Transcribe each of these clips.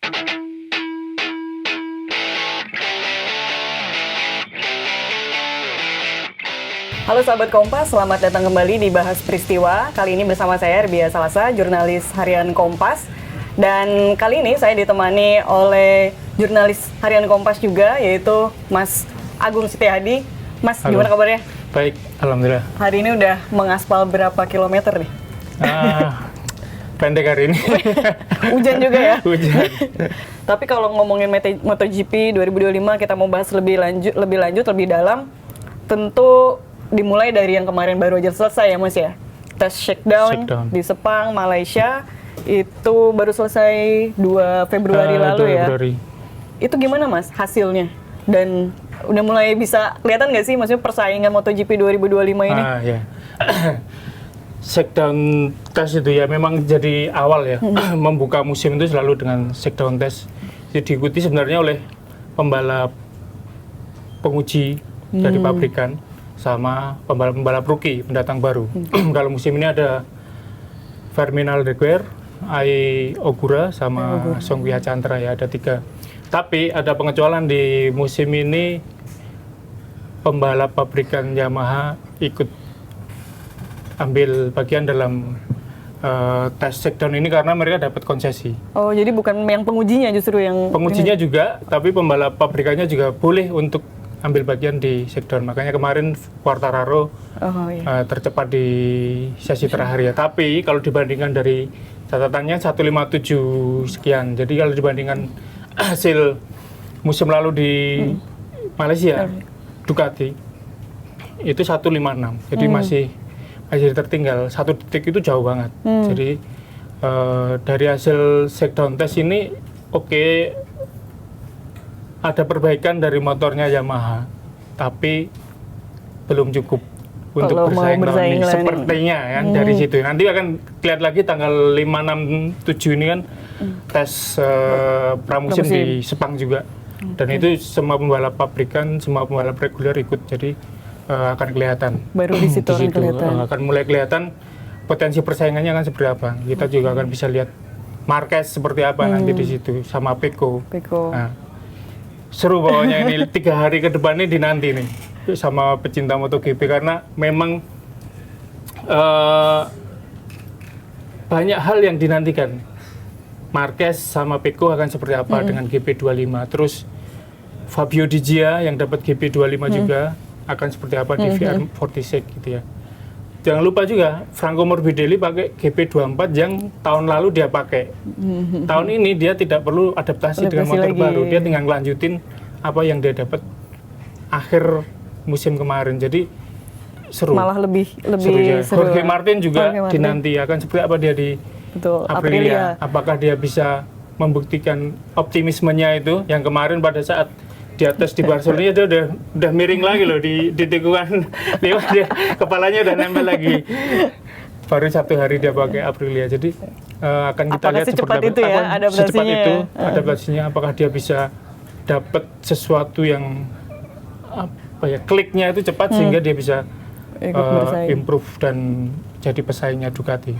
Halo sahabat Kompas, selamat datang kembali di Bahas Peristiwa. Kali ini bersama saya Rbia Salasa, jurnalis harian Kompas. Dan kali ini saya ditemani oleh jurnalis harian Kompas juga, yaitu Mas Agung Setiadi. Mas, halo. Gimana kabarnya? Baik, alhamdulillah. Hari ini udah mengaspal berapa kilometer nih? Pendek hari ini. Hujan juga ya? Hujan. Tapi kalau ngomongin MotoGP 2025, kita mau bahas lebih lanjut, lebih dalam. Tentu dimulai dari yang kemarin baru aja selesai ya Mas ya. Tes shakedown di Sepang, Malaysia. Itu baru selesai 2 Februari lalu 2 Februari. Ya. Itu gimana Mas hasilnya? Dan udah mulai bisa kelihatan nggak sih maksudnya persaingan MotoGP 2025 ini? Ya. Shakedown test itu ya memang jadi awal ya. Membuka musim itu selalu dengan shakedown test. Jadi diikuti sebenarnya oleh pembalap penguji dari pabrikan sama pembalap-pembalap rookie pendatang baru. Kalau musim ini ada Fermin Aldeguer, Ai Ogura sama Songwia Chandra ya, ada 3. Tapi ada pengecualian di musim ini, pembalap pabrikan Yamaha ikut ambil bagian dalam tes shakedown ini karena mereka dapat konsesi. Oh, jadi bukan yang pengujinya justru yang... Pengujinya juga, tapi pembalap pabrikannya juga boleh untuk ambil bagian di shakedown. Makanya kemarin Quartararo tercepat di sesi terakhir ya. Tapi kalau dibandingkan dari catatannya 157 sekian. Jadi kalau dibandingkan hasil musim lalu di Malaysia, Ducati itu 156. Jadi masih tertinggal 1 detik, itu jauh banget. Jadi dari hasil shakedown test ini ada perbaikan dari motornya Yamaha, tapi belum cukup untuk bersaing tahun ini. Sepertinya ya dari situ. Nanti akan lihat lagi tanggal 5, 6, 7 ini kan tes pramusim di Sepang juga. Dan itu semua pembalap pabrikan, semua pembalap reguler ikut. Jadi akan kelihatan. Baru di situ akan mulai kelihatan potensi persaingannya akan seperti apa. Kita juga akan bisa lihat Marquez seperti apa nanti di situ sama Pecco. Nah, seru pokoknya ini 3 hari ke depan ini dinanti nih sama pecinta MotoGP karena memang banyak hal yang dinantikan. Marquez sama Pecco akan seperti apa dengan GP25, terus Fabio Di Gia yang dapat GP25 juga akan seperti apa di VR46 gitu ya. Jangan lupa juga Franco Morbidelli pakai GP24 yang tahun lalu dia pakai. Tahun ini dia tidak perlu adaptasi dengan motor baru, dia tinggal lanjutin apa yang dia dapat akhir musim kemarin. Jadi seru. Malah lebih seru. Jorge Martin juga Jorge dinanti akan seperti apa dia di Aprilia. Apakah dia bisa membuktikan optimismenya itu yang kemarin pada saat di atas di Barcelona itu udah miring lagi loh di tikungan lewat dia, kepalanya udah nempel lagi. Baru 1 hari dia pakai Aprilia. Jadi akan kita lihat seperti apa secepat itu adaptasinya, apakah dia bisa dapat sesuatu yang kliknya itu cepat sehingga dia bisa improve dan jadi pesaingnya Ducati.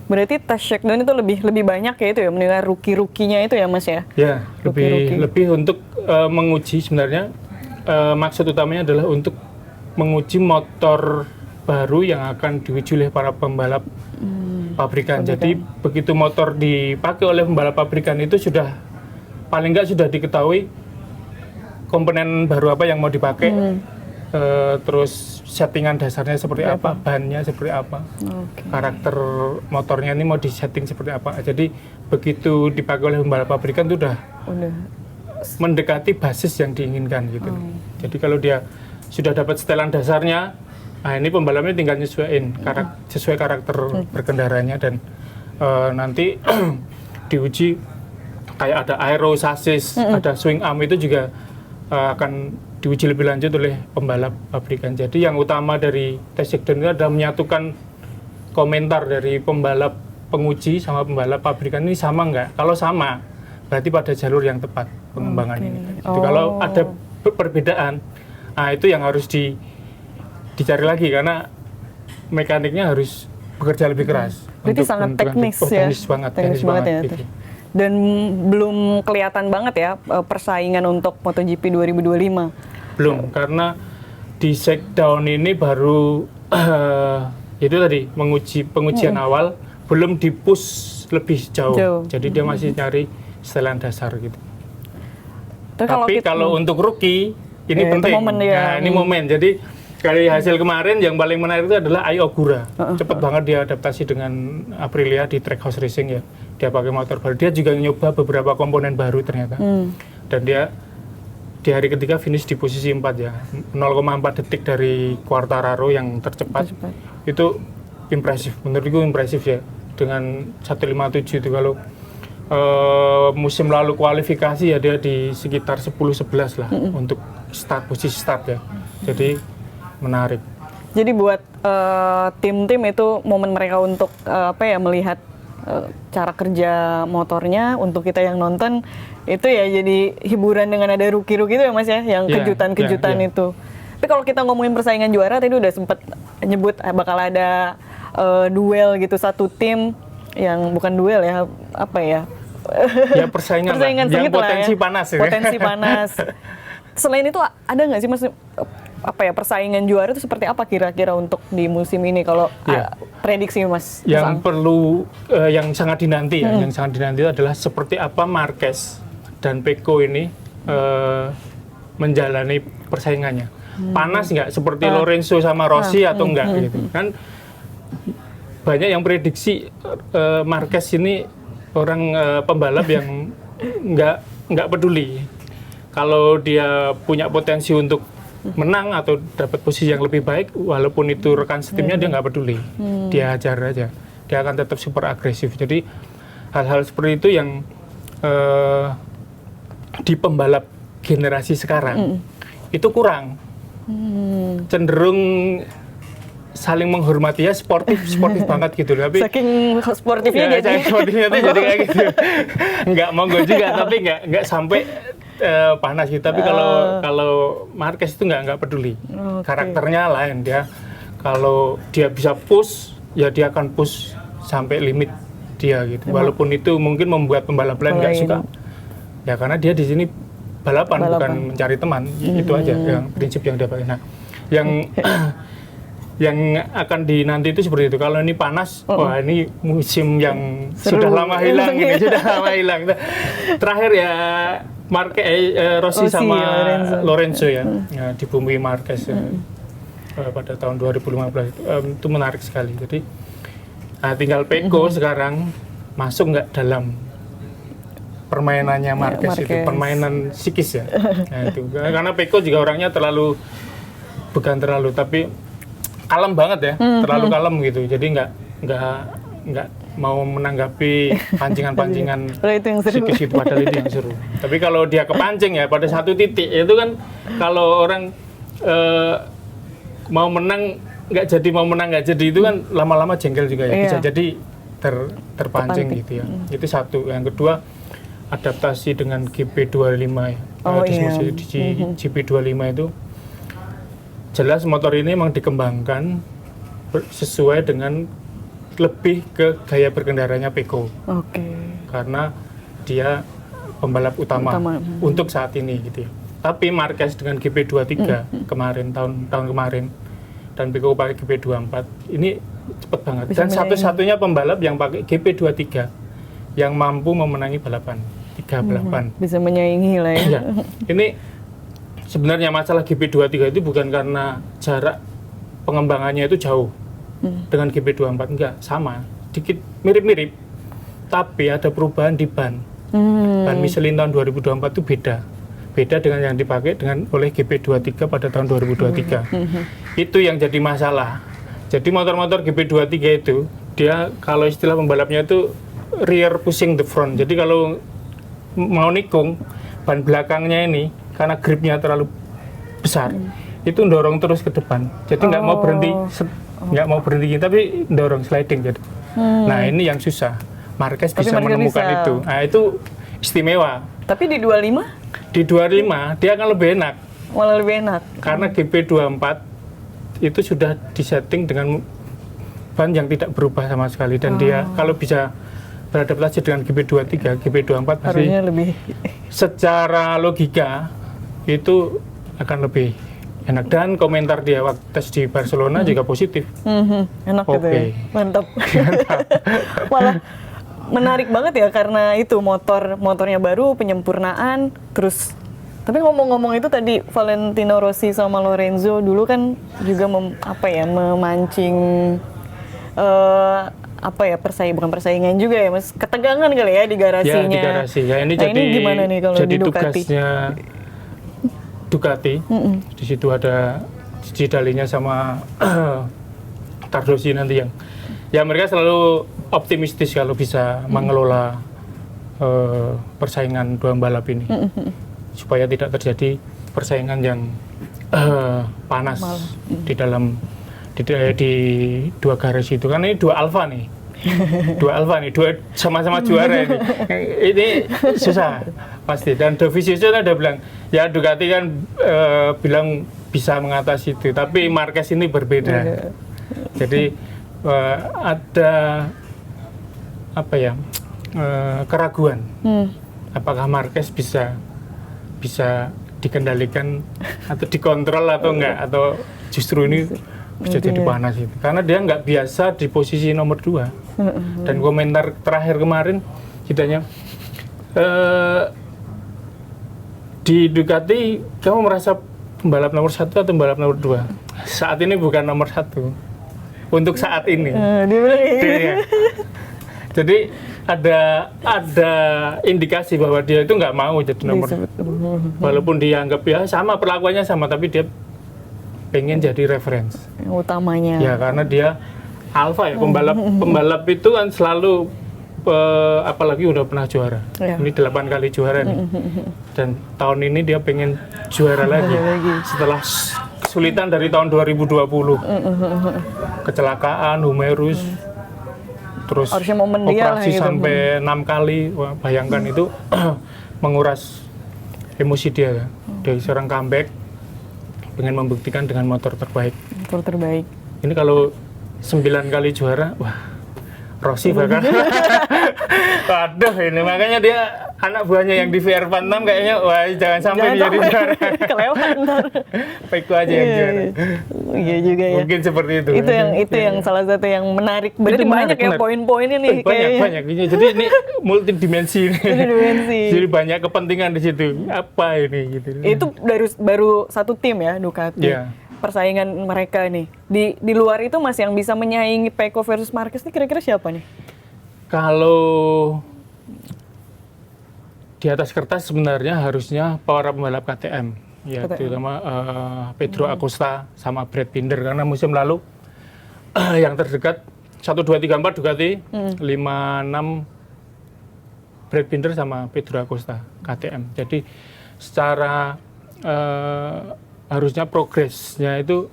Berarti tes shakedown itu lebih banyak ya itu ya, menilai rookie-rookinya itu ya Mas ya? Ya, lebih untuk menguji sebenarnya, maksud utamanya adalah untuk menguji motor baru yang akan diuji oleh para pembalap pabrikan. Jadi begitu motor dipakai oleh pembalap pabrikan itu sudah paling nggak sudah diketahui komponen baru apa yang mau dipakai, terus settingan dasarnya seperti apa, bannya seperti apa, karakter motornya ini mau disetting seperti apa. Jadi begitu dipakai oleh pembalap pabrikan itu udah mendekati basis yang diinginkan gitu. Jadi kalau dia sudah dapat setelan dasarnya, nah ini pembalapnya tinggal nyesuaiin sesuai karakter berkendaranya, dan nanti diuji kayak ada aero chassis, ada swing arm, itu juga akan diuji lebih lanjut oleh pembalap pabrikan. Jadi yang utama dari tes shakedown itu adalah menyatukan komentar dari pembalap penguji sama pembalap pabrikan ini sama nggak? Kalau sama, berarti pada jalur yang tepat pengembangan ini. Jadi kalau ada perbedaan, nah itu yang harus dicari lagi karena mekaniknya harus bekerja lebih keras. Berarti sangat teknis ya. Teknis banget ya. Dan belum kelihatan banget ya persaingan untuk MotoGP 2025. Belum, karena di shakedown ini baru itu tadi pengujian awal, belum di-push lebih jauh. Jadi dia masih nyari setelan dasar gitu. Tapi kalau untuk rookie ini penting. Momen, ya. Nah, ini momen. Jadi dari hasil kemarin yang paling menarik itu adalah Ai Ogura. Cepat banget dia adaptasi dengan Aprilia di Trackhouse Racing ya. Dia pakai motor baru. Dia juga nyoba beberapa komponen baru ternyata. Dan dia di hari ketiga finish di posisi 4 ya. 0,4 detik dari Quartararo yang tercepat. Itu impresif. Menurutku impresif ya. Dengan 157 itu kalau musim lalu kualifikasi ya dia di sekitar 10-11 lah untuk posisi start ya. Jadi menarik. Jadi buat tim-tim itu momen mereka untuk melihat cara kerja motornya. Untuk kita yang nonton itu ya jadi hiburan dengan ada rookie-rookie itu ya Mas ya, yang kejutan-kejutan itu. Tapi kalau kita ngomongin persaingan juara tadi udah sempet nyebut bakal ada duel gitu, satu tim yang bukan duel ya, ya persaingan yang potensi panas ya. Potensi panas. Selain itu ada nggak sih Mas persaingan juara itu seperti apa kira-kira untuk di musim ini kalau prediksi Mas? Yang perlu yang sangat dinanti ya, yang sangat dinanti adalah seperti apa Marquez dan Pecco ini menjalani persaingannya. Panas nggak seperti Lorenzo sama Rossi atau enggak gitu. Kan banyak yang prediksi Marquez ini orang pembalap yang nggak peduli kalau dia punya potensi untuk menang atau dapat posisi yang lebih baik, walaupun itu rekan setimnya dia nggak peduli, dia hajar aja, dia akan tetap super agresif. Jadi hal-hal seperti itu yang di pembalap generasi sekarang itu kurang, cenderung saling menghormati ya, sportif banget gitu. Tapi saking sportifnya jadi kayak gitu, nggak monggo juga, tapi nggak sampai panas gitu. Tapi kalau Marquez itu nggak peduli, karakternya lain. Dia kalau dia bisa push ya dia akan push sampai limit dia gitu. Walaupun itu mungkin membuat pembalap lain nggak suka ya, karena dia di sini balapan bukan mencari teman. Itu aja yang prinsip yang dia pakai. Nah, yang akan dinanti itu seperti itu. Kalau ini panas, wah ini musim yang sudah lama hilang ini, sudah lama hilang. Terakhir ya Rossi sama Lorenzo ya, di bumi Marquez ya, pada tahun 2015 itu menarik sekali. Jadi tinggal Pecco sekarang masuk nggak dalam permainannya Marquez itu, permainan psikis ya. Nah, itu karena Pecco juga orangnya bukan terlalu tapi kalem banget ya, terlalu kalem gitu. Jadi nggak mau menanggapi pancingan-pancingan psikis itu, padahal itu yang seru. Tapi kalau dia kepancing ya pada satu titik itu kan, kalau orang mau menang nggak jadi itu kan lama-lama jengkel juga ya, bisa jadi terpancing gitu ya. Itu satu. Yang kedua, adaptasi dengan GP25 ya. Di GP25 itu jelas motor ini memang dikembangkan sesuai dengan lebih ke gaya berkendaranya Pecco. Karena dia pembalap utama untuk saat ini gitu ya. Tapi Marquez dengan GP23 kemarin tahun kemarin dan Pecco pakai GP24 ini cepet banget. Dan satu-satunya pembalap yang pakai GP23 yang mampu memenangi balapan 3 balapan. Bisa menyaingi lah ya. Ini sebenarnya masalah GP23 itu bukan karena jarak pengembangannya itu jauh dengan GP24, enggak, sama, dikit mirip-mirip, tapi ada perubahan di ban. Ban Michelin tahun 2024 itu beda dengan yang dipakai oleh GP23 pada tahun 2023. Itu yang jadi masalah. Jadi motor-motor GP23 itu dia kalau istilah pembalapnya itu rear pushing the front. Jadi kalau mau nikung ban belakangnya ini karena gripnya terlalu besar, itu dorong terus ke depan. Jadi nggak mau berhenti, tapi dorong sliding. Jadi, nah ini yang susah. Marquez bisa menemukan itu. Nah itu istimewa. Tapi di 25? Di 25 dia akan lebih enak. Malah lebih enak. Karena GP24 itu sudah disetting dengan ban yang tidak berubah sama sekali, dan dia kalau bisa beradaptasi dengan GP23, GP24 pasti Harusnya lebih secara logika itu akan lebih enak. Dan komentar dia waktu tes di Barcelona juga positif. enak gitu ya. Oke. Mantap. Malah menarik banget ya karena itu motornya baru, penyempurnaan, terus tapi ngomong-ngomong itu tadi Valentino Rossi sama Lorenzo dulu kan juga memancing bukan persaingan juga ya Mas, ketegangan kali ya di garasinya. Ya, di garasi. Ya, ini nah, jadi ini gimana nih kalau jadi di Ducati? tugasnya Ducati. Di situ ada Dalinya sama Cardosi nanti yang ya mereka selalu optimistis kalau bisa mengelola persaingan dua balap ini supaya tidak terjadi persaingan yang panas di dalam di dua garis itu, kan ini dua alfa nih dua sama-sama juara ini. Ini susah pasti. Dan Dovizioso ada bilang ya Ducati kan bilang bisa mengatasi itu, tapi Marquez ini berbeda. Jadi ada keraguan apakah Marquez bisa dikendalikan atau dikontrol atau enggak, atau justru ini bisa jadi panas itu karena dia nggak biasa di posisi nomor 2. Dan komentar terakhir kemarin kitanya di Ducati kamu merasa pembalap nomor 1 atau pembalap nomor 2? Saat ini bukan nomor 1 untuk saat ini. Jadi ada indikasi bahwa dia itu nggak mau jadi nomor, walaupun dianggap ya sama perlakuannya sama, tapi dia pengen jadi reference utamanya. Ya karena dia alfa ya, pembalap itu kan selalu apalagi udah pernah juara. Ini 8 kali juara nih. Dan tahun ini dia pengen juara lagi. Setelah kesulitan dari tahun 2020. Kecelakaan, humerus. Terus operasi sampai 6 kali. Wah, bayangkan itu menguras emosi dia kan. Dari seorang comeback pengen membuktikan dengan motor terbaik. Ini kalau 9 kali juara, wah Rossi bakal waduh, ini makanya dia anak buahnya yang di VR46 kayaknya wah jangan sampai jadi juara. Kelewat ntar. Peko aja yang juara. Iya juga ya. Mungkin seperti itu. Itu yang salah satu yang menarik. Berarti banyak ya poin-poinnya nih. Banyak. Jadi ini multidimensi. Jadi banyak kepentingan di situ. Apa ini gitu. Itu baru satu tim ya Ducati. Yeah. Persaingan mereka nih di luar itu Mas yang bisa menyaingi Pecco versus Marquez ini kira-kira siapa nih? Kalau di atas kertas sebenarnya harusnya para pembalap KTM, ya terutama Pedro Acosta sama Brad Binder, karena musim lalu yang terdekat 1, 2, 3, 4 Ducati, 5, 6 Brad Binder sama Pedro Acosta KTM. Jadi secara harusnya progresnya itu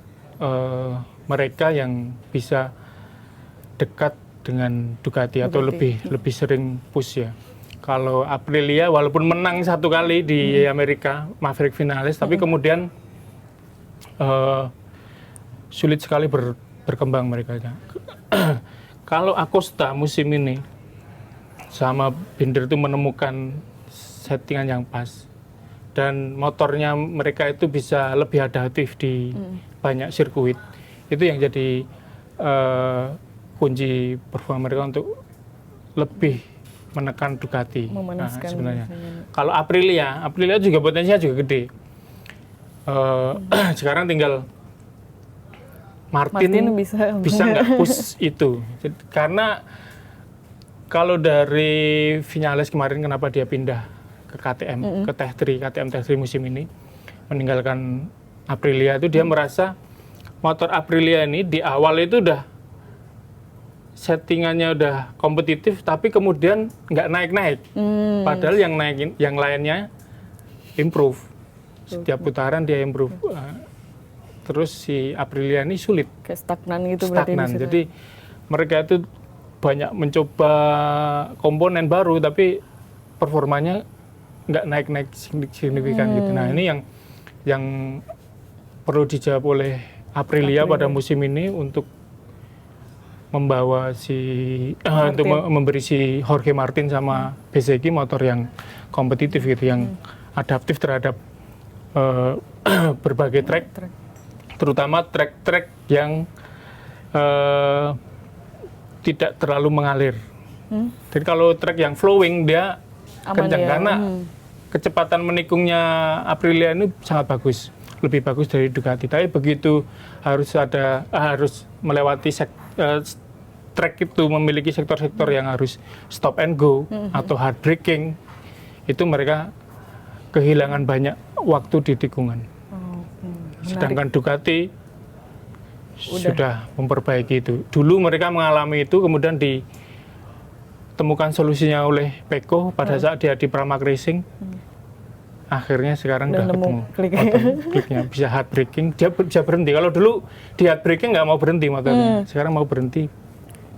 mereka yang bisa dekat dengan Ducati atau lebih sering push ya. Kalau Aprilia walaupun menang 1 kali di Amerika Maverick Vinales, tapi kemudian sulit sekali berkembang mereka. Kalau Acosta musim ini sama Binder itu menemukan settingan yang pas. Dan motornya mereka itu bisa lebih adaptif di banyak sirkuit. Itu yang jadi kunci performa mereka untuk lebih menekan Ducati. Sebenarnya. Kalau Aprilia juga potensinya juga gede. Sekarang tinggal Martin bisa nggak push itu. Karena kalau dari Vinales kemarin kenapa dia pindah ke KTM, ke KTM Tech 3 musim ini, meninggalkan Aprilia itu dia merasa motor Aprilia ini di awal itu udah settingannya udah kompetitif, tapi kemudian nggak naik-naik. Padahal yang lainnya improve. Setiap putaran dia improve. Terus si Aprilia ini sulit. Kayak stagnan gitu. Stagnan. Jadi mereka itu banyak mencoba komponen baru, tapi performanya nggak naik-naik signifikan gitu. Nah ini yang perlu dijawab oleh Aprilia pada musim ini untuk membawa untuk memberi si Jorge Martin sama Bezzecchi motor yang kompetitif gitu, yang adaptif terhadap berbagai track, terutama track-track yang tidak terlalu mengalir. Jadi kalau track yang flowing dia kencang karena kecepatan menikungnya Aprilia ini sangat bagus, lebih bagus dari Ducati. Tapi begitu harus melewati track itu memiliki sektor-sektor yang harus stop and go atau hard braking, itu mereka kehilangan banyak waktu di tikungan. Sedangkan Ducati sudah memperbaiki itu. Dulu mereka mengalami itu, kemudian ditemukan solusinya oleh Pecco pada saat dia di Pramac Racing. Akhirnya sekarang udah ketemu kliknya, bisa hard braking, dia bisa berhenti. Kalau dulu di hard braking nggak mau berhenti motornya, sekarang mau berhenti.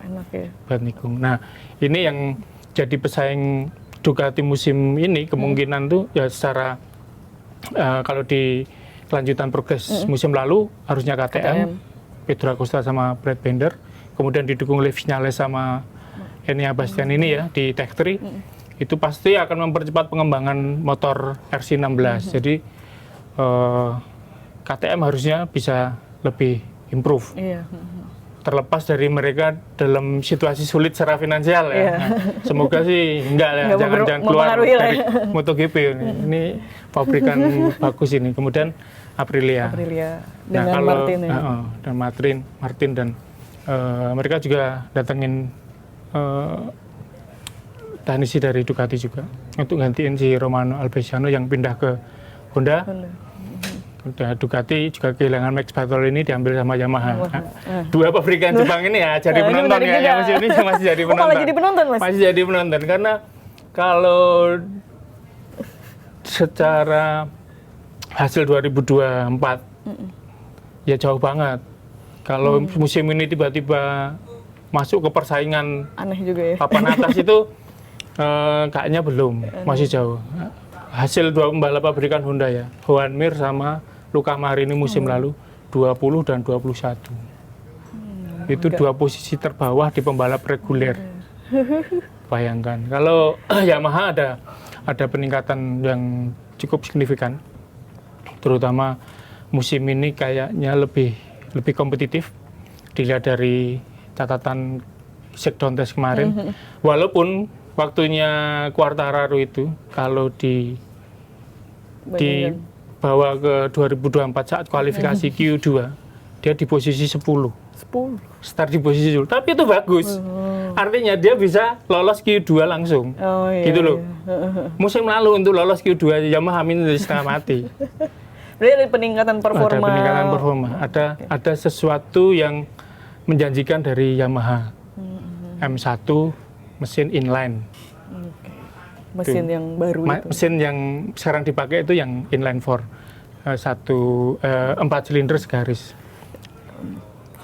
Enak ya. Buat nikung. Nah, ini yang jadi pesaing Ducati musim ini kemungkinan tuh ya secara kalau di kelanjutan progres musim lalu harusnya KTM, Pedro Acosta sama Brad Binder, kemudian didukung oleh Viñales sama Enea Bastian ini ya di Tech3, itu pasti akan mempercepat pengembangan motor RC16. Jadi KTM harusnya bisa lebih improve. Iya. Terlepas dari mereka dalam situasi sulit secara finansial ya. Nah, semoga sih enggak ya, jangan keluar dari MotoGP ini. Ini pabrikan bagus ini. Kemudian Aprilia dengan Martin ya. Dan Martin dan mereka juga datengin teknisi dari Ducati juga untuk gantiin si Romano Albesiano yang pindah ke Honda. Udah Ducati juga kehilangan Max Bartolini diambil sama Yamaha. Dua pabrikan Jepang ini ya jadi penonton ya. Ini masih jadi penonton. Malah jadi penonton, Mas. Masih jadi penonton karena kalau secara hasil 2024 ya jauh banget. Kalau musim ini tiba-tiba masuk ke persaingan aneh juga ya. Papan atas itu kayaknya belum, masih jauh. Hasil dua pembalap pabrikan Honda ya, Joan Mir sama Luca Marini musim lalu 20 dan 21. Itu dua posisi terbawah di pembalap reguler. Bayangkan, kalau Yamaha ada peningkatan yang cukup signifikan, terutama musim ini kayaknya lebih kompetitif dilihat dari catatan shakedown test kemarin. Walaupun waktunya Quartararo itu kalau dibawa ke 2024 saat kualifikasi Q2 dia di posisi 10 start di posisi 10, tapi itu bagus. Artinya dia bisa lolos Q2 langsung. Gitu loh. Musim lalu untuk lolos Q2 Yamaha minus setengah mati. Berarti ada peningkatan performa. Ada peningkatan performa. Ada sesuatu yang menjanjikan dari Yamaha. M1 mesin inline. Mesin yang baru itu. Mesin yang sekarang dipakai itu yang inline 4. 4 silinder segaris.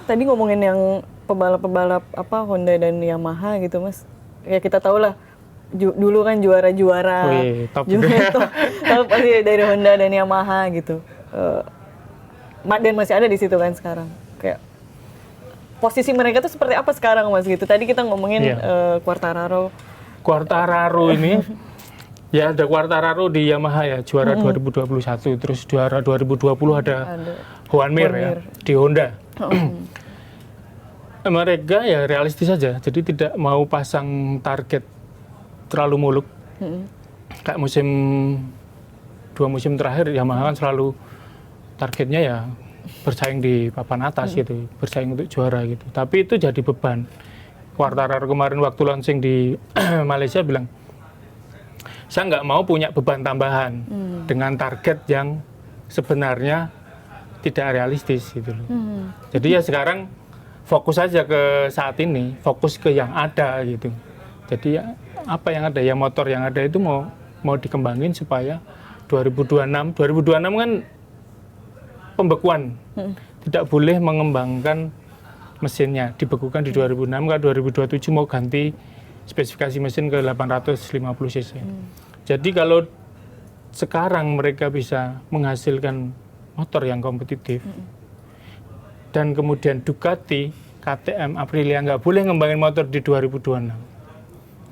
Tadi ngomongin yang pembalap-pembalap Honda dan Yamaha gitu, Mas. Ya kita tahu lah dulu kan juara-juara. Top pasti dari Honda dan Yamaha gitu. Dan masih ada di situ kan sekarang. Kayak posisi mereka tuh seperti apa sekarang, Mas gitu. Tadi kita ngomongin Quartararo ini ya ada Quartararo di Yamaha ya, juara 2021, terus juara 2020 ada Joan Mir ya di Honda. Mereka ya realistis saja, jadi tidak mau pasang target terlalu muluk. Kayak dua musim terakhir Yamaha kan selalu targetnya ya bersaing di papan atas gitu, bersaing untuk juara gitu. Tapi itu jadi beban. Quartararo kemarin waktu launching di Malaysia bilang, saya nggak mau punya beban tambahan dengan target yang sebenarnya tidak realistis gitu loh. Jadi ya sekarang fokus aja ke saat ini, fokus ke yang ada gitu. Jadi ya, apa yang ada ya, motor yang ada itu mau dikembangin supaya 2026 kan pembekuan, tidak boleh mengembangkan mesinnya, dibekukan di 2006, kan 2027 mau ganti spesifikasi mesin ke 850 cc. Jadi kalau sekarang mereka bisa menghasilkan motor yang kompetitif, dan kemudian Ducati KTM Aprilia nggak boleh ngembangin motor di 2026.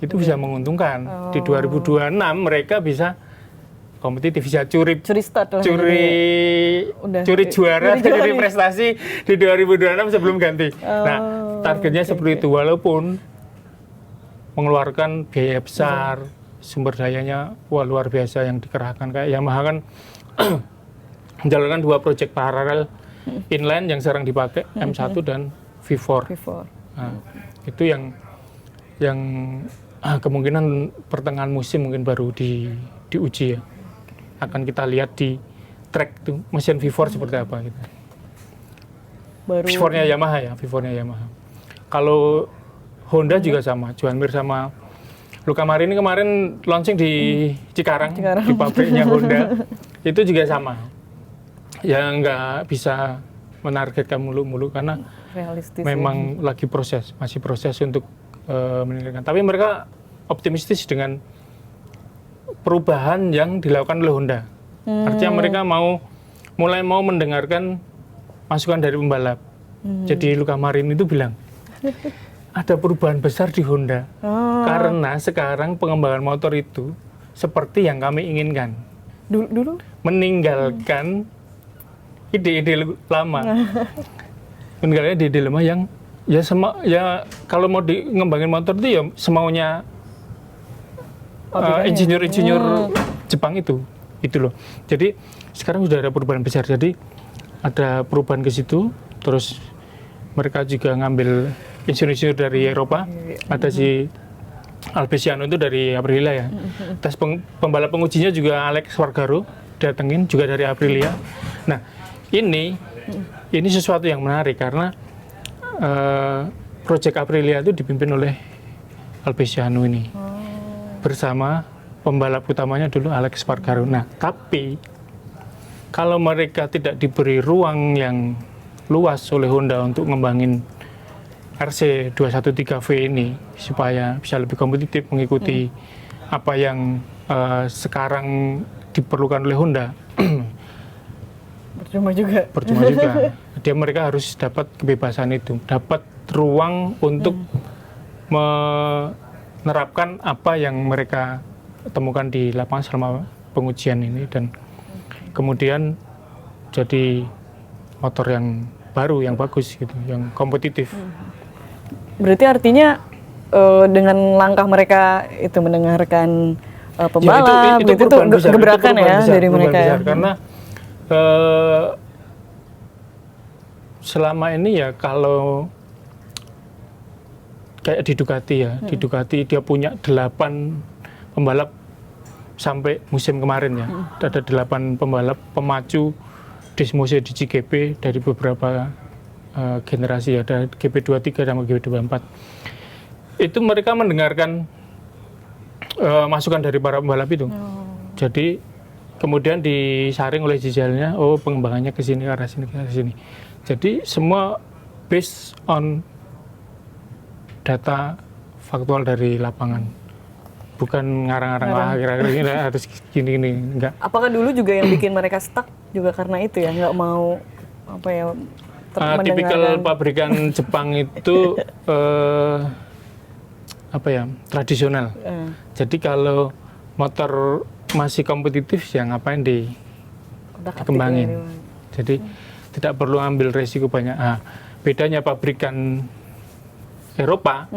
Itu bisa menguntungkan. Di 2026 mereka bisa kompetitif, bisa curi start lah. Curi juara, curi prestasi di 2026 sebelum ganti. Nah, targetnya seperti itu, walaupun mengeluarkan biaya besar, sumber dayanya luar biasa yang dikerahkan. Kayak Yamaha kan menjalankan 2 proyek paralel inline yang sekarang dipakai, M1 dan V4. Nah, itu yang kemungkinan pertengahan musim mungkin baru diuji ya. Akan kita lihat di track tuh mesin V4 seperti apa gitu. V4-nya Yamaha ya, V4-nya Yamaha. Kalau Honda juga sama, Joan Mir sama Luca Marini kemarin launching di Cikarang, di pabriknya Honda. Itu juga sama. Ya nggak bisa menargetkan mulu-mulu karena memang lagi masih proses untuk meningkatkan. Tapi mereka optimistis dengan perubahan yang dilakukan oleh Honda. Artinya mereka mulai mau mendengarkan masukan dari pembalap. Jadi Luca Marini itu bilang, ada perubahan besar di Honda. Karena sekarang pengembangan motor itu seperti yang kami inginkan. Dulu? Meninggalkan ide-ide lama. Meninggalkan ide-ide lama yang ya kalau mau ngembangin motor itu ya semaunya insinyur-insinyur Jepang itu loh. Jadi sekarang sudah ada perubahan besar. Jadi ada perubahan ke situ. Terus mereka juga ngambil insinyur dari Eropa. Ada si Albesiano itu dari Aprilia ya. Tes pembalap pengujinya juga Alex Spargaro datengin juga dari Aprilia. Nah ini sesuatu yang menarik karena proyek Aprilia itu dipimpin oleh Albesiano ini. Bersama pembalap utamanya dulu Alex Spargaro. Nah, tapi kalau mereka tidak diberi ruang yang luas oleh Honda untuk ngembangin RC213V ini supaya bisa lebih kompetitif mengikuti apa yang sekarang diperlukan oleh Honda, percuma juga. Mereka harus dapat kebebasan itu, dapat ruang untuk menerapkan apa yang mereka temukan di lapangan selama pengujian ini dan kemudian jadi motor yang baru, yang bagus gitu, yang kompetitif. Berarti artinya dengan langkah mereka itu mendengarkan pembalap, itu gebrakan ya dari mereka ya. Karena selama ini ya kalau kayak di Ducati ya, di Ducati dia punya 8 pembalap sampai musim kemarin ya. Ada 8 pembalap pemacu Desmose di GP dari beberapa generasi, ada GP23 dan GP24. Itu mereka mendengarkan masukan dari para pembalap itu. Jadi kemudian disaring oleh jejalnya, pengembangannya ke sini, ke arah sini, ke arah sini. Jadi semua based on data faktual dari lapangan, bukan ngarang-ngarang kira-kira ini harus gini-gini, enggak. Apakah dulu juga yang bikin mereka stuck juga karena itu ya, nggak mau apa ya? Tipikal pabrikan Jepang itu tradisional. Jadi kalau motor masih kompetitif ya ngapain dikembangin. Jadi tidak perlu ambil resiko banyak. Bedanya pabrikan Eropa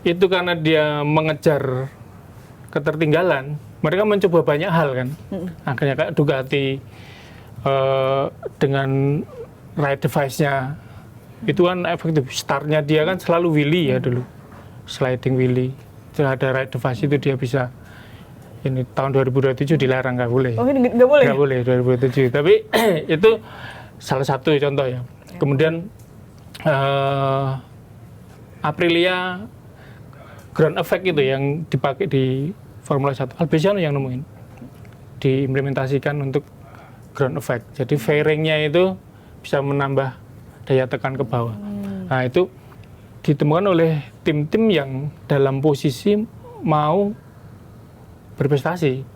itu karena dia mengejar ketertinggalan, mereka mencoba banyak hal kan. Akhirnya kayak Ducati dengan ride device-nya itu kan efektif. Startnya dia kan selalu wheelie ya dulu, sliding wheelie. Setelah ada ride device itu dia bisa. Ini tahun 2027 dilarang, nggak boleh. Oh, ini nggak boleh? Nggak boleh 2027. Tapi itu salah satu contoh ya. Kemudian Aprilia ground effect itu yang dipakai di Formula 1. Albesiano yang nemuin, diimplementasikan untuk ground effect. Jadi fairingnya itu bisa menambah daya tekan ke bawah. Nah itu ditemukan oleh tim-tim yang dalam posisi mau berprestasi,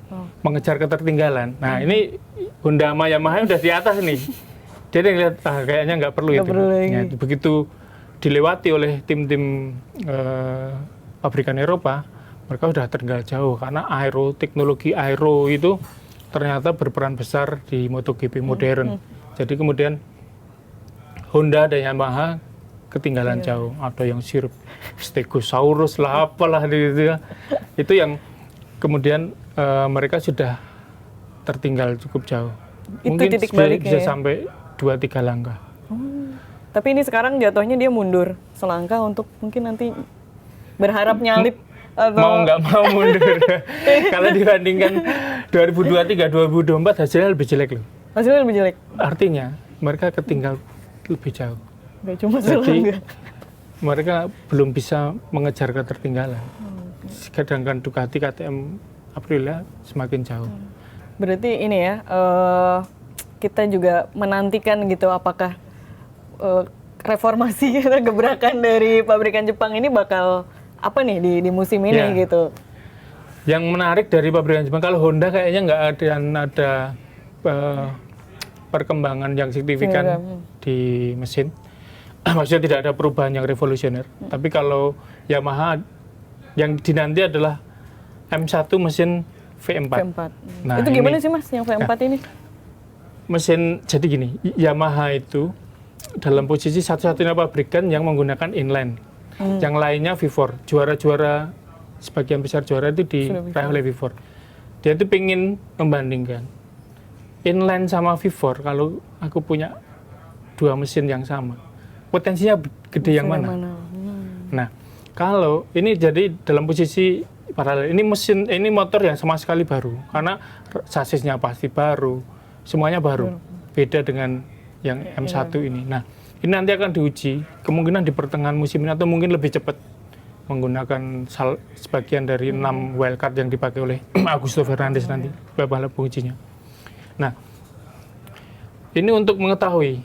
mengejar ketertinggalan. Nah ini Honda sama Yamaha udah di atas nih. Jadi ngeliat kayaknya nggak perlu itu. Perlu ya, begitu dilewati oleh tim-tim pabrikan Eropa, mereka sudah tertinggal jauh karena teknologi aero itu ternyata berperan besar di MotoGP modern. Jadi kemudian Honda dan Yamaha ketinggalan jauh. Ada yang sirup Stegosaurus lah, apalah gitu ya. Itu yang kemudian mereka sudah tertinggal cukup jauh. Itu Mungkin titik baliknya bisa ya? sampai 2-3 langkah. Tapi ini sekarang jatuhnya dia mundur selangkah untuk mungkin nanti berharap nyalip atau Mau nggak mau mundur. Kalau dibandingkan 2023-2024 hasilnya lebih jelek loh. hasilnya lebih jelek. Artinya mereka ketinggal lebih jauh. Gak cuma Jadi selangkah. mereka belum bisa mengejar ketertinggalan. Sedangkan Ducati, KTM, Aprilia semakin jauh. Berarti ini ya, kita juga menantikan gitu apakah reformasi gebrakan dari pabrikan Jepang ini bakal apa nih di musim ini Ya. gitu. Yang menarik dari pabrikan Jepang, kalau Honda kayaknya nggak ada perkembangan yang signifikan di mesin. Maksudnya tidak ada perubahan yang revolusioner. Tapi kalau Yamaha yang dinanti adalah M1 mesin V4. V4. Nah, Itu gimana ini- sih Mas yang V4 ini? Mesin, jadi gini, Yamaha itu dalam posisi satu-satunya pabrikan yang menggunakan inline. Yang lainnya V4. Juara-juara, sebagian besar juara itu diraih oleh V4. Dia itu pengen membandingkan inline sama V4. Kalau aku punya dua mesin yang sama, potensinya gede yang mana? Nah, kalau ini jadi dalam posisi paralel, ini motor yang sama sekali baru, karena sasisnya pasti baru, semuanya baru, beda dengan yang M1 ini. Nah, ini nanti akan diuji, kemungkinan di pertengahan musim ini atau mungkin lebih cepat menggunakan sebagian dari 6 wildcard yang dipakai oleh Augusto Fernandes nanti, balap pengujinya. Nah, ini untuk mengetahui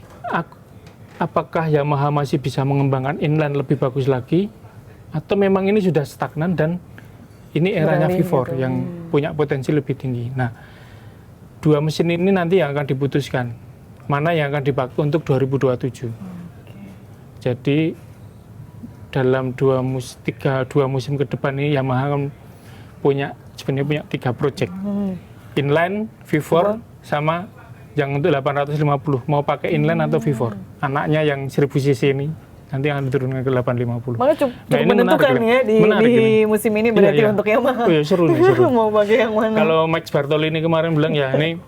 apakah Yamaha masih bisa mengembangkan inline lebih bagus lagi, atau memang ini sudah stagnan dan ini eranya V4 gitu. yang punya potensi lebih tinggi. Nah, dua mesin ini nanti yang akan diputuskan mana yang akan dipakai untuk 2027. Jadi dalam dua musim ke depan ini Yamaha kan sebenarnya punya 3 project. Inline, V4, sama yang untuk 850. Mau pakai inline atau V4. Anaknya yang 1000 cc ini nanti akan diturunkan ke 850. Makanya cukup Nah, ini menentukan menarik, ya menarik di ini. musim ini berarti Iya. untuk Yamaha. Oh iya, seru nih, seru. Mau pakai yang mana? Kalau Max Bartolini kemarin bilang ya ini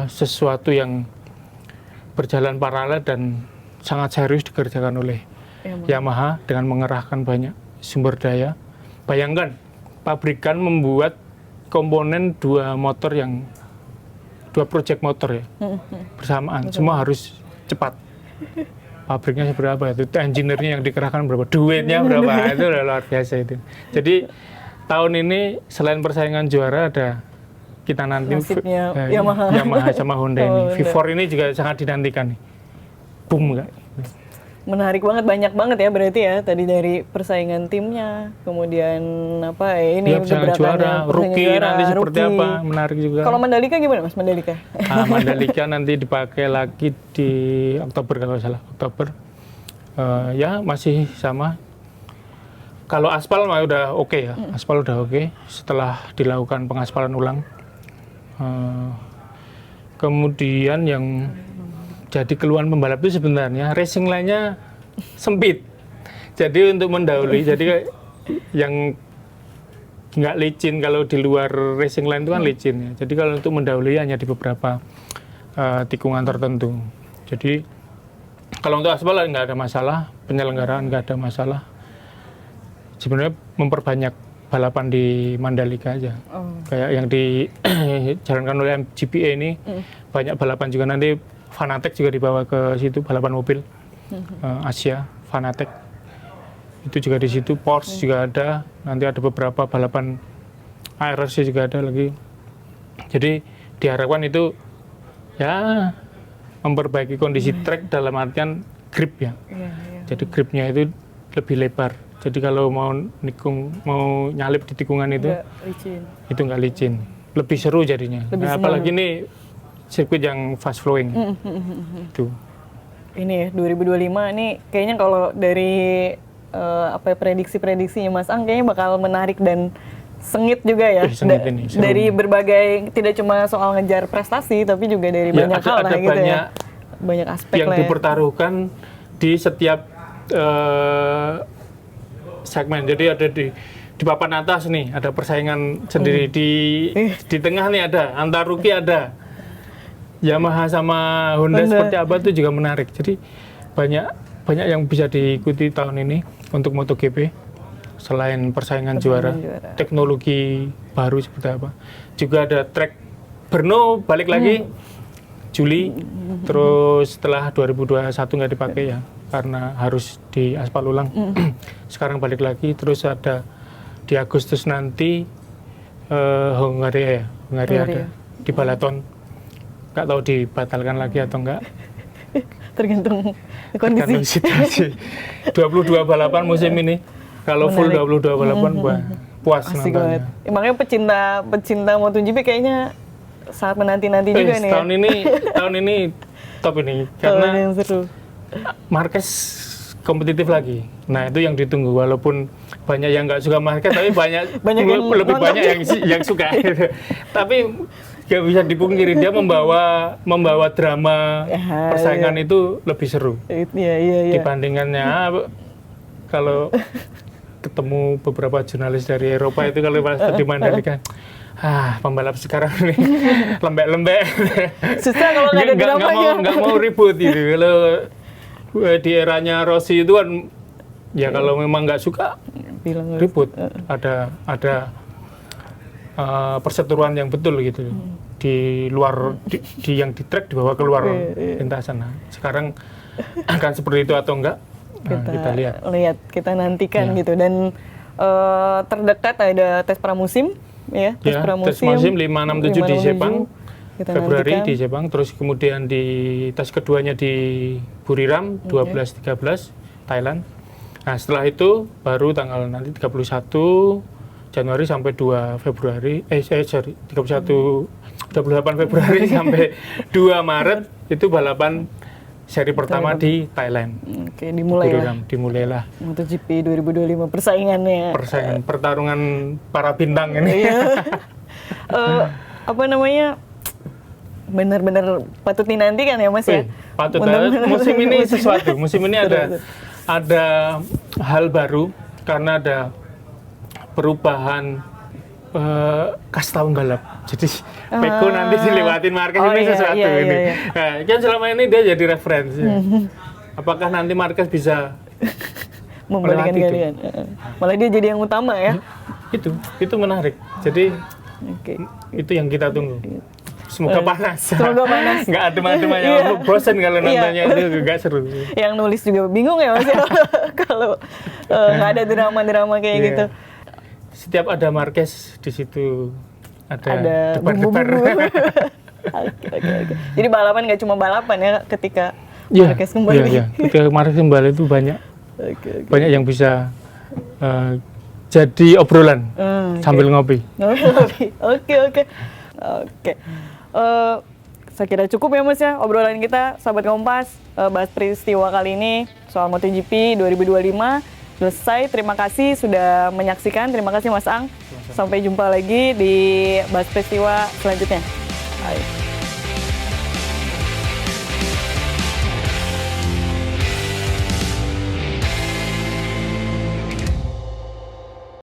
sesuatu yang berjalan paralel dan sangat serius dikerjakan oleh Yamaha dengan mengerahkan banyak sumber daya. Bayangkan pabrikan membuat komponen dua project motor ya bersamaan. Semua harus cepat. Pabriknya seberapa itu, engineer-nya yang dikerahkan berapa, duitnya berapa, itu udah luar biasa itu. Jadi tahun ini selain persaingan juara ada kita nanti Nasibnya Yamaha. Yamaha sama Honda ini. Oh, V4 ini juga sangat dinantikan nih. Boom enggak? Menarik banget, banyak banget ya berarti ya tadi dari persaingan timnya, kemudian apa ya ini Dia persaingan juara, rookie nanti seperti rookie. apa, menarik juga. Kalau Mandalika gimana Mas Mandalika? Mandalika nanti dipakai lagi di Oktober kalau salah, Oktober. Ya masih sama. Kalau aspal mah udah oke ya, aspal udah oke. Setelah dilakukan pengaspalan ulang. Kemudian yang jadi keluhan pembalap itu sebenarnya racing line-nya sempit. Jadi untuk mendahului, jadi yang nggak licin, kalau di luar racing line itu kan licin ya. Jadi kalau untuk mendahului hanya di beberapa tikungan tertentu. Jadi kalau untuk aspal nggak ada masalah, penyelenggaraan nggak ada masalah. Sebenarnya memperbanyak balapan di Mandalika aja. Kayak yang dijalankan oleh MGPA ini, banyak balapan juga nanti. Fanatec juga dibawa ke situ, balapan mobil Asia, Fanatec itu juga di situ, Porsche juga ada, nanti ada beberapa balapan ARC juga ada lagi. Jadi diharapkan itu ya memperbaiki kondisi track dalam artian grip ya. Jadi gripnya itu lebih lebar. Jadi kalau mau nyalip di tikungan itu nggak licin, lebih seru jadinya. Nah, apalagi ini sirkuit yang fast flowing itu. ini ya 2025 ini kayaknya kalau dari prediksi-prediksinya Mas Ang kayaknya bakal menarik dan sengit juga ya. Sengit ini, dari berbagai, tidak cuma soal ngejar prestasi tapi juga dari banyak hal lah gitu ya. Banyak aspek yang lah ya. dipertaruhkan di setiap segmen. Jadi ada di papan atas nih ada persaingan sendiri, di tengah nih ada antar rookie, ada Yamaha sama Honda seperti apa itu juga menarik. Jadi banyak yang bisa diikuti tahun ini untuk MotoGP. Selain persaingan juara, teknologi baru seperti apa. Juga ada track Brno balik lagi Juli, terus setelah 2021 nggak dipakai ya karena harus diaspal ulang. Sekarang balik lagi, terus ada di Agustus nanti Hungaria ada di Balaton. Nggak tahu dibatalkan lagi atau enggak. Tergantung kondisi. Situasi. 22 balapan musim ini. Kalau full 22 balapan puas nontonnya. Makanya pecinta MotoGP kayaknya sangat menanti-nanti juga nih. Tahun ini top ini karena yang seru. Marquez kompetitif lagi. Nah, itu yang ditunggu walaupun banyak yang nggak suka Marquez tapi lebih banyak yang suka. Tapi nggak bisa dipungkiri dia membawa drama persaingan itu lebih seru. Iya. Dibandingannya kalau ketemu beberapa jurnalis dari Eropa itu kalau pas di Mandalika, pembalap sekarang ini lembek-lembek. Susah kalau nggak ada dramanya. Nggak mau ribut gitu. Kalau di eranya Rossi itu kan, ya kalau memang nggak suka ribut. Ada perseteruan yang betul gitu. Di luar, yang di track dibawa keluar lintasan. Nah, sekarang akan seperti itu atau enggak? Kita lihat, kita nantikan gitu. Dan terdekat ada tes pramusim ya, tes pramusim 5, 6, 7 di Sepang, Februari nantikan. di Sepang, terus kemudian di tes keduanya di Buriram 12-13 Thailand. Nah, setelah itu baru tanggal nanti 31 Januari sampai 2 Februari 28 Februari sampai 2 Maret itu balapan seri pertama di Thailand. Oke, dimulailah MotoGP 2025 persaingan pertarungan para bintang ini. Benar-benar patut dinantikan ya Mas ya. Patut. Musim ini sesuatu. Musim ini ada hal baru karena ada perubahan kasta pembalap. Jadi Peko nanti dilewatin Marquez ini sesuatu ini. Nah, kan selama ini dia jadi referensi. Apakah nanti Marquez bisa membalikan kalian? Malah dia jadi yang utama ya. Itu menarik. Jadi itu yang kita tunggu. Semoga panas. Nggak adem-adem aja. Bosan kalau nontonnya itu nggak seru. Yang nulis juga bingung ya Mas kalau nggak ada drama-drama kayak gitu. Setiap ada Marquez di situ ada debar-debar. Oke. Jadi balapan nggak cuma balapan ya ketika Marquez kembali. Iya. Ketika Marquez kembali itu banyak yang bisa jadi obrolan sambil ngopi. Oke. Saya kira cukup ya Mas ya obrolan kita sahabat Kompas, bahas peristiwa kali ini soal MotoGP 2025 selesai. Terima kasih sudah menyaksikan. Terima kasih Mas Ang. Sampai jumpa lagi di bahas peristiwa selanjutnya. Bye.